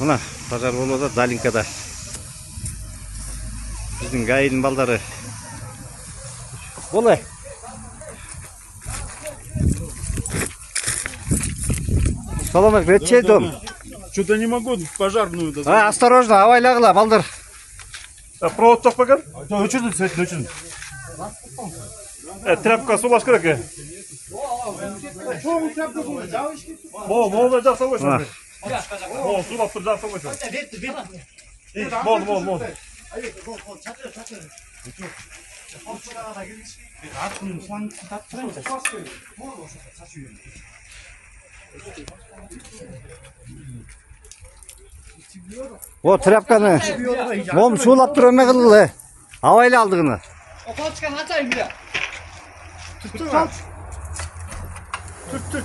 Mına pazar bolmasa Dalinkada. Bizning gayidin baldары. Bolay. Салам алейкум, чей дом? Что-то не могу пожарную. Осторожно, авайлагыла, балдар. Провод так покажи. Өчірді, сәтін өчірді. Тряпка сулаш керек. Мол, жақсы қойсын. Мол, сулап тұр, жақсы қойсын. Мол. О, тряпканы. Мом сулап тұр өме қылды. Авайлы алдығыны. Палочканы атайын бля. Түт.